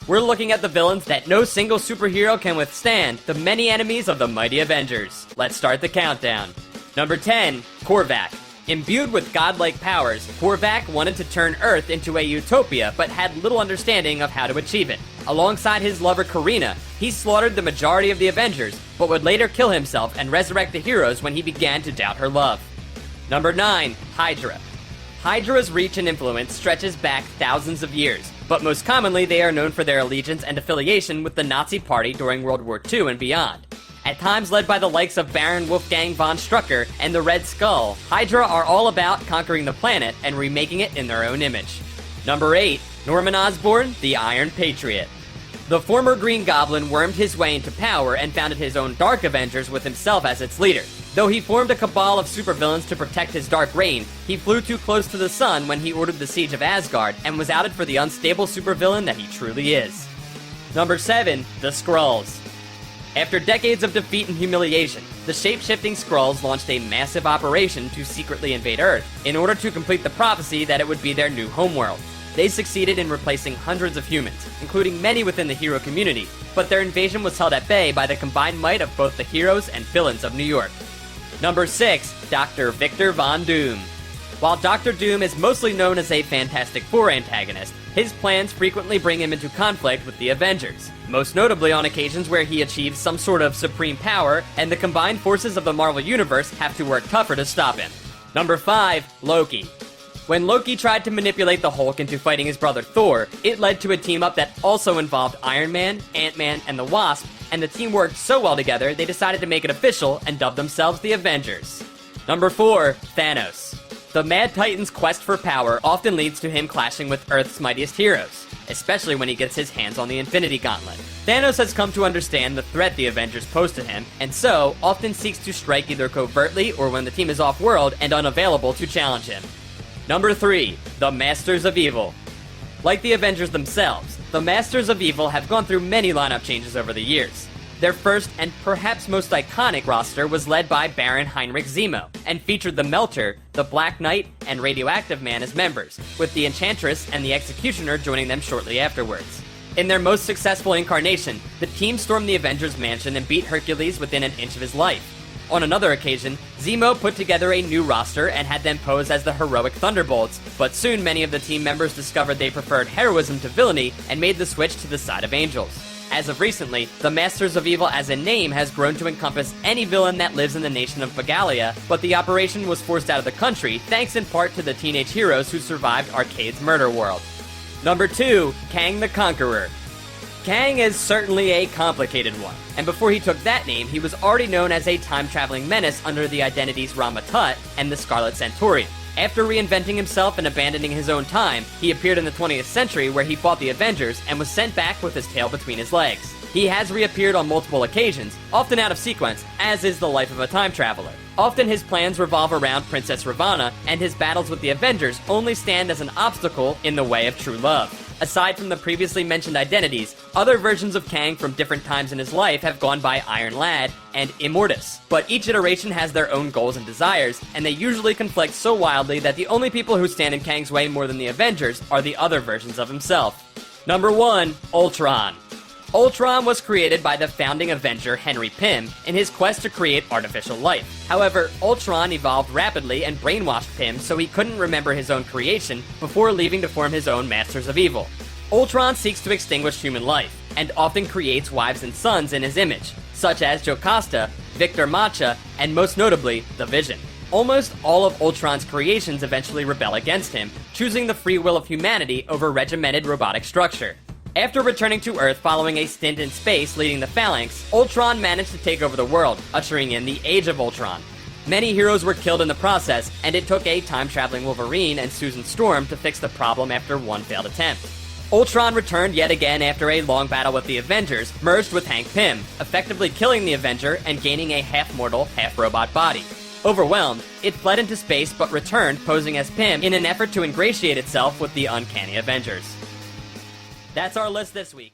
We're looking at the villains that no single superhero can withstand, the many enemies of the mighty Avengers. Let's start the countdown. Number 10, Corvette. Imbued with godlike powers, Corvette wanted to turn Earth into a utopia, but had little understanding of how to achieve it. Alongside his lover Karina, he slaughtered the majority of the Avengers, but would later kill himself and resurrect the heroes when he began to doubt her love. Number 9, Hydra. Hydra's reach and influence stretches back thousands of years, but most commonly they are known for their allegiance and affiliation with the Nazi Party during World War II and beyond. At times led by the likes of Baron Wolfgang von Strucker and the Red Skull, Hydra are all about conquering the planet and remaking it in their own image. Number 8, Norman Osborn, the Iron Patriot. The former Green Goblin wormed his way into power and founded his own Dark Avengers with himself as its leader. Though he formed a cabal of supervillains to protect his dark reign, he flew too close to the sun when he ordered the siege of Asgard and was outed for the unstable supervillain that he truly is. Number 7, the Skrulls. After decades of defeat and humiliation, the shape-shifting Skrulls launched a massive operation to secretly invade Earth in order to complete the prophecy that it would be their new homeworld. They succeeded in replacing hundreds of humans, including many within the hero community, but their invasion was held at bay by the combined might of both the heroes and villains of New York. Number 6, Dr. Victor Von Doom. While Dr. Doom is mostly known as a Fantastic Four antagonist, his plans frequently bring him into conflict with the Avengers, most notably on occasions where he achieves some sort of supreme power, and the combined forces of the Marvel Universe have to work tougher to stop him. Number 5, Loki. When Loki tried to manipulate the Hulk into fighting his brother Thor, it led to a team-up that also involved Iron Man, Ant-Man, and the Wasp, and the team worked so well together they decided to make it official and dub themselves the Avengers. Number 4, Spanos. The Mad Titan's quest for power often leads to him clashing with Earth's mightiest heroes, especially when he gets his hands on the Infinity Gauntlet. Thanos has come to understand the threat the Avengers pose to him, and so often seeks to strike either covertly or when the team is off-world and unavailable to challenge him. Number 3, the Masters of Evil. Like the Avengers themselves, the Masters of Evil have gone through many lineup changes over the years. Their first and perhaps most iconic roster was led by Baron Heinrich Zemo, and featured the Melter, the Black Knight, and Radioactive Man as members, with the Enchantress and the Executioner joining them shortly afterwards. In their most successful incarnation, the team stormed the Avengers mansion and beat Hercules within an inch of his life. On another occasion, Zemo put together a new roster and had them pose as the heroic Thunderbolts, but soon many of the team members discovered they preferred heroism to villainy and made the switch to the side of angels. As of recently, the Masters of Evil as a name has grown to encompass any villain that lives in the nation of Bagalia, but the operation was forced out of the country thanks in part to the teenage heroes who survived Arcade's murder world. Number 2, Kang the Conqueror. Kang is certainly a complicated one, and before he took that name, he was already known as a time-traveling menace under the identities Rama Tut and the Scarlet Centaurian. After reinventing himself and abandoning his own time, he appeared in the 20th century where he fought the Avengers and was sent back with his tail between his legs. He has reappeared on multiple occasions, often out of sequence, as is the life of a time traveler. Often his plans revolve around Princess Ravonna, and his battles with the Avengers only stand as an obstacle in the way of true love. Aside from the previously mentioned identities, other versions of Kang from different times in his life have gone by Iron Lad and Immortus, but each iteration has their own goals and desires, and they usually conflict so wildly that the only people who stand in Kang's way more than the Avengers are the other versions of himself. Number 1, Ultron. Ultron was created by the founding Avenger Henry Pym in his quest to create artificial life. However, Ultron evolved rapidly and brainwashed Pym so he couldn't remember his own creation before leaving to form his own Masters of Evil. Ultron seeks to extinguish human life, and often creates wives and sons in his image, such as Jocasta, Victor Macha, and most notably, the Vision. Almost all of Ultron's creations eventually rebel against him, choosing the free will of humanity over regimented robotic structure. After returning to Earth following a stint in space leading the Phalanx, Ultron managed to take over the world, ushering in the Age of Ultron. Many heroes were killed in the process, and it took a time-traveling Wolverine and Susan Storm to fix the problem after one failed attempt. Ultron returned yet again after a long battle with the Avengers, merged with Hank Pym, effectively killing the Avenger and gaining a half-mortal, half-robot body. Overwhelmed, it fled into space but returned posing as Pym in an effort to ingratiate itself with the uncanny Avengers. That's our list this week.